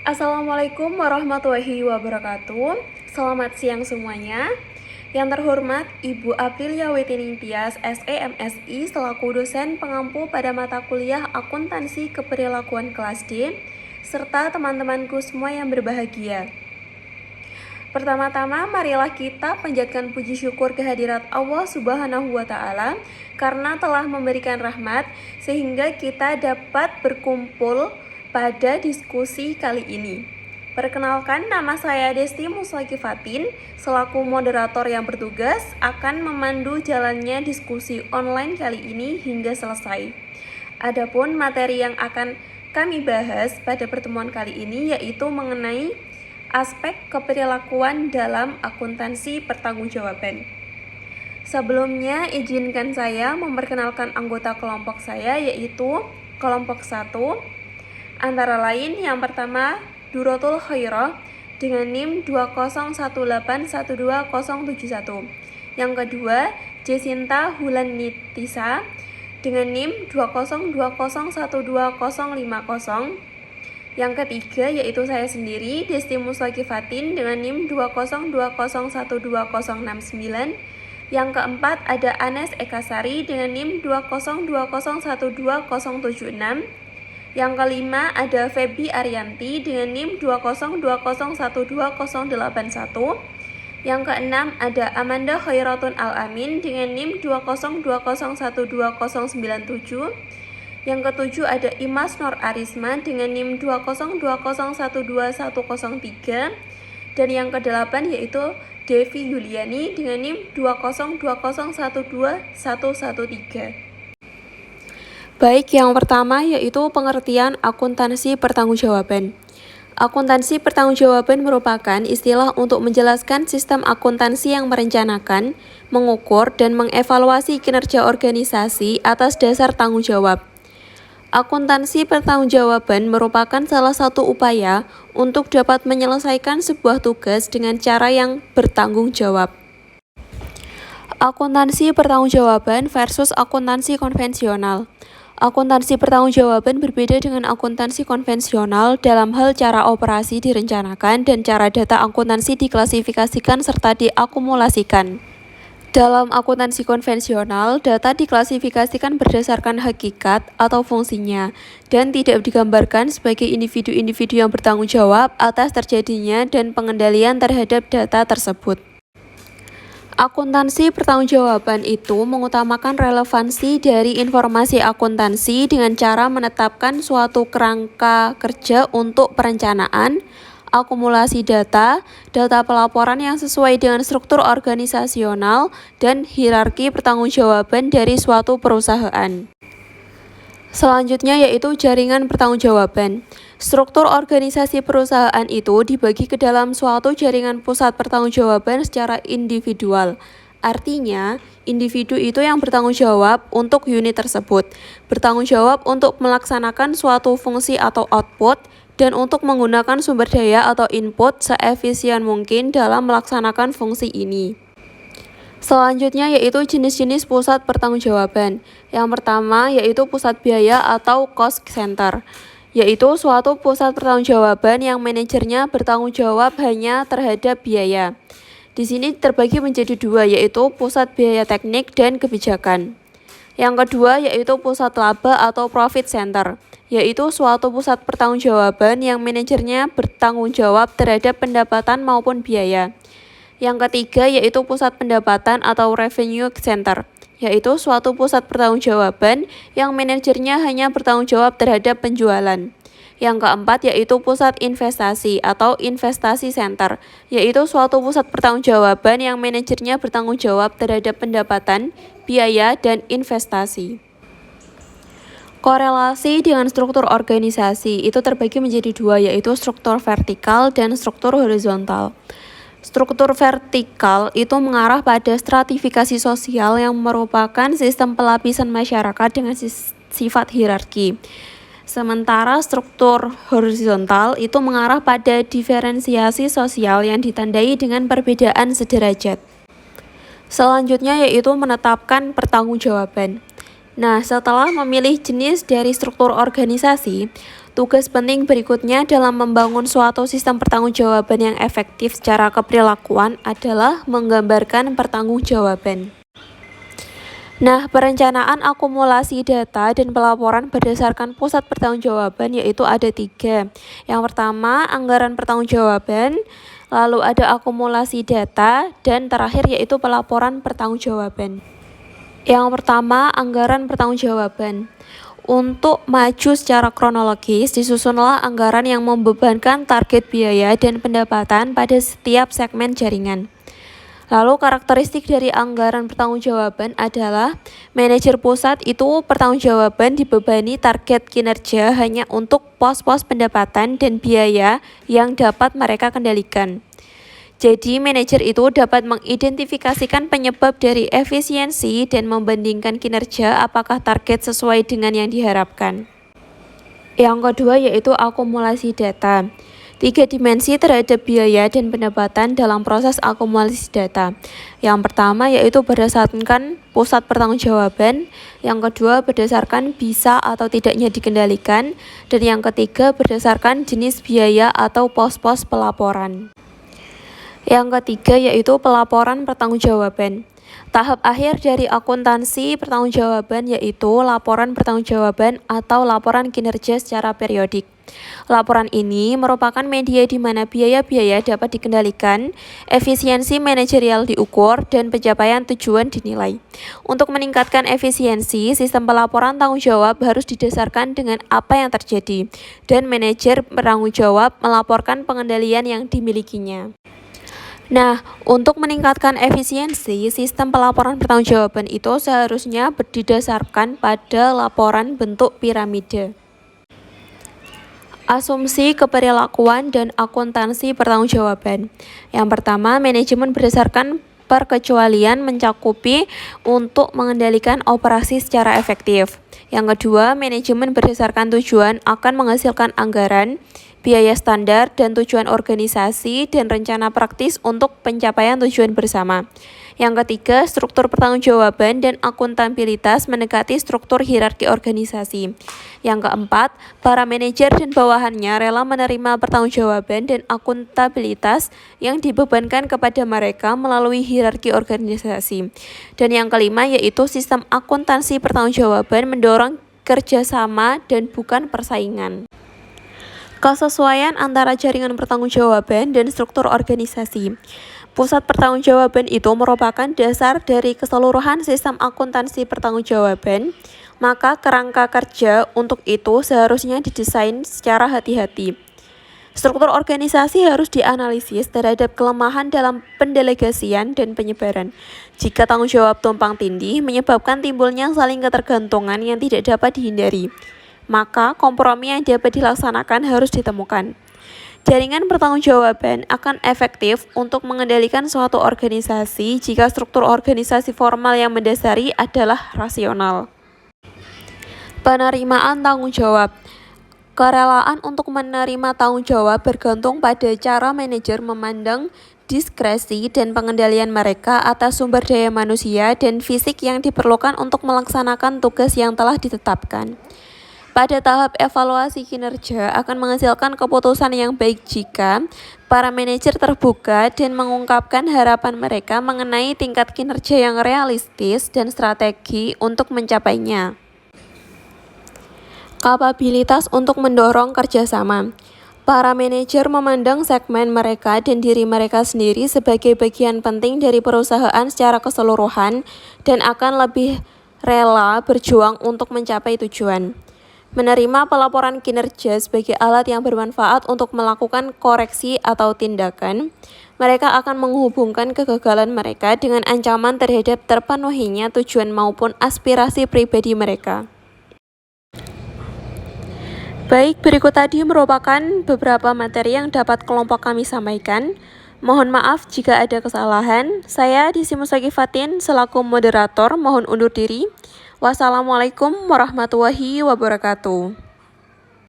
Assalamualaikum warahmatullahi wabarakatuh. Selamat siang semuanya. Yang terhormat Ibu Aprilia Wetining Tias, SEMSI, selaku dosen pengampu pada mata kuliah Akuntansi Keperilakuan kelas D, serta teman-temanku semua yang berbahagia. Pertama-tama, marilah kita panjatkan puji syukur kehadirat Allah Subhanahu wa Ta'ala karena telah memberikan rahmat sehingga kita dapat berkumpul pada diskusi kali ini. Perkenalkan, nama saya Desti Muswakifatin, selaku moderator yang bertugas akan memandu jalannya diskusi online kali ini hingga selesai. Adapun materi yang akan kami bahas pada pertemuan kali ini yaitu mengenai aspek keperilakuan dalam akuntansi pertanggungjawaban. Sebelumnya, izinkan saya memperkenalkan anggota kelompok saya yaitu kelompok 1. Antara lain, yang pertama, Duratul Khairah dengan NIM 201812071. Yang kedua, Jesinta Hulanitisa dengan NIM 202012050. Yang ketiga yaitu saya sendiri, Desti Muswakifatin dengan NIM 202012069. Yang keempat ada Anes Ekasari dengan NIM 202012076. Yang kelima ada Febi Arianti dengan NIM 202012081. Yang keenam ada Amanda Khairatun Al-Amin dengan NIM 202012097. Yang ketujuh ada Imas Nur Arisma dengan NIM 202012103. Dan yang kedelapan yaitu Devi Yuliani dengan NIM 202012113. Baik, yang pertama yaitu pengertian akuntansi pertanggungjawaban. Akuntansi pertanggungjawaban merupakan istilah untuk menjelaskan sistem akuntansi yang merencanakan, mengukur, dan mengevaluasi kinerja organisasi atas dasar tanggung jawab. Akuntansi pertanggungjawaban merupakan salah satu upaya untuk dapat menyelesaikan sebuah tugas dengan cara yang bertanggung jawab. Akuntansi pertanggungjawaban versus akuntansi konvensional. Akuntansi pertanggungjawaban berbeda dengan akuntansi konvensional dalam hal cara operasi direncanakan dan cara data akuntansi diklasifikasikan serta diakumulasikan. Dalam akuntansi konvensional, data diklasifikasikan berdasarkan hakikat atau fungsinya dan tidak digambarkan sebagai individu-individu yang bertanggung jawab atas terjadinya dan pengendalian terhadap data tersebut. Akuntansi pertanggungjawaban itu mengutamakan relevansi dari informasi akuntansi dengan cara menetapkan suatu kerangka kerja untuk perencanaan, akumulasi data pelaporan yang sesuai dengan struktur organisasional dan hierarki pertanggungjawaban dari suatu perusahaan. Selanjutnya yaitu jaringan pertanggungjawaban. Struktur organisasi perusahaan itu dibagi ke dalam suatu jaringan pusat pertanggungjawaban secara individual. Artinya, individu itu yang bertanggung jawab untuk unit tersebut, bertanggung jawab untuk melaksanakan suatu fungsi atau output, dan untuk menggunakan sumber daya atau input seefisien mungkin dalam melaksanakan fungsi ini. Selanjutnya yaitu jenis-jenis pusat pertanggungjawaban. Yang pertama yaitu pusat biaya atau cost center, yaitu suatu pusat pertanggungjawaban yang manajernya bertanggung jawab hanya terhadap biaya. Di sini terbagi menjadi dua, yaitu pusat biaya teknik dan kebijakan. Yang kedua yaitu pusat laba atau profit center, yaitu suatu pusat pertanggungjawaban yang manajernya bertanggung jawab terhadap pendapatan maupun biaya. Yang ketiga yaitu pusat pendapatan atau revenue center, yaitu suatu pusat pertanggungjawaban yang manajernya hanya bertanggung jawab terhadap penjualan. Yang keempat yaitu pusat investasi atau investasi center, yaitu suatu pusat pertanggungjawaban yang manajernya bertanggung jawab terhadap pendapatan, biaya, dan investasi. Korelasi dengan struktur organisasi itu terbagi menjadi dua, yaitu struktur vertikal dan struktur horizontal. Struktur vertikal itu mengarah pada stratifikasi sosial yang merupakan sistem pelapisan masyarakat dengan sifat hierarki. Sementara struktur horizontal itu mengarah pada diferensiasi sosial yang ditandai dengan perbedaan sederajat. Selanjutnya yaitu menetapkan pertanggungjawaban. Nah, setelah memilih jenis dari struktur organisasi, Tugas penting berikutnya dalam membangun suatu sistem pertanggungjawaban yang efektif secara keperilakuan adalah menggambarkan pertanggungjawaban. Nah, perencanaan akumulasi data dan pelaporan berdasarkan pusat pertanggungjawaban yaitu ada 3. Yang pertama, anggaran pertanggungjawaban, lalu ada akumulasi data, dan terakhir yaitu pelaporan pertanggungjawaban. Yang pertama, anggaran pertanggungjawaban. Untuk maju secara kronologis, disusunlah anggaran yang membebankan target biaya dan pendapatan pada setiap segmen jaringan. Lalu karakteristik dari anggaran pertanggungjawaban adalah manajer pusat itu pertanggungjawaban dibebani target kinerja hanya untuk pos-pos pendapatan dan biaya yang dapat mereka kendalikan. Jadi, manajer itu dapat mengidentifikasikan penyebab dari efisiensi dan membandingkan kinerja apakah target sesuai dengan yang diharapkan. Yang kedua yaitu akumulasi data. 3 dimensi terhadap biaya dan pendapatan dalam proses akumulasi data. Yang pertama yaitu berdasarkan pusat pertanggungjawaban, yang kedua berdasarkan bisa atau tidaknya dikendalikan, dan yang ketiga berdasarkan jenis biaya atau pos-pos pelaporan. Yang ketiga yaitu pelaporan pertanggungjawaban. Tahap akhir dari akuntansi pertanggungjawaban yaitu laporan pertanggungjawaban atau laporan kinerja secara periodik. Laporan ini merupakan media di mana biaya-biaya dapat dikendalikan, efisiensi manajerial diukur, dan pencapaian tujuan dinilai. Untuk meningkatkan efisiensi, sistem pelaporan tanggung jawab harus didasarkan dengan apa yang terjadi, dan manajer bertanggung jawab melaporkan pengendalian yang dimilikinya. Nah, untuk meningkatkan efisiensi, sistem pelaporan pertanggungjawaban itu seharusnya berdasarkan pada laporan bentuk piramida. Asumsi keperilakuan dan akuntansi pertanggungjawaban. Yang pertama, manajemen berdasarkan perkecualian mencakupi untuk mengendalikan operasi secara efektif. Yang kedua, manajemen berdasarkan tujuan akan menghasilkan anggaran, biaya standar, dan tujuan organisasi dan rencana praktis untuk pencapaian tujuan bersama. Yang ketiga, struktur pertanggungjawaban dan akuntabilitas mendekati struktur hierarki organisasi. Yang keempat, para manajer dan bawahannya rela menerima pertanggungjawaban dan akuntabilitas yang dibebankan kepada mereka melalui hierarki organisasi. Dan yang kelima yaitu sistem akuntansi pertanggungjawaban mendorong kerjasama dan bukan persaingan. Kesesuaian antara jaringan pertanggungjawaban dan struktur organisasi. Pusat pertanggungjawaban itu merupakan dasar dari keseluruhan sistem akuntansi pertanggungjawaban, maka kerangka kerja untuk itu seharusnya didesain secara hati-hati. Struktur organisasi harus dianalisis terhadap kelemahan dalam pendelegasian dan penyebaran. Jika tanggung jawab tumpang tindih menyebabkan timbulnya saling ketergantungan yang tidak dapat dihindari, maka kompromi yang dapat dilaksanakan harus ditemukan. Jaringan pertanggungjawaban akan efektif untuk mengendalikan suatu organisasi jika struktur organisasi formal yang mendasari adalah rasional. Penerimaan tanggung jawab. Kerelaan untuk menerima tanggung jawab bergantung pada cara manajer memandang diskresi dan pengendalian mereka atas sumber daya manusia dan fisik yang diperlukan untuk melaksanakan tugas yang telah ditetapkan. Pada tahap evaluasi kinerja akan menghasilkan keputusan yang baik jika para manajer terbuka dan mengungkapkan harapan mereka mengenai tingkat kinerja yang realistis dan strategi untuk mencapainya. Kapabilitas untuk mendorong kerjasama. Para manajer memandang segmen mereka dan diri mereka sendiri sebagai bagian penting dari perusahaan secara keseluruhan dan akan lebih rela berjuang untuk mencapai tujuan. Menerima pelaporan kinerja sebagai alat yang bermanfaat untuk melakukan koreksi atau tindakan, mereka akan menghubungkan kegagalan mereka dengan ancaman terhadap terpenuhinya tujuan maupun aspirasi pribadi mereka. Baik, berikut tadi merupakan beberapa materi yang dapat kelompok kami sampaikan. Mohon maaf jika ada kesalahan. Saya Disi Musaqifatin selaku moderator mohon undur diri. Wassalamualaikum warahmatullahi wabarakatuh.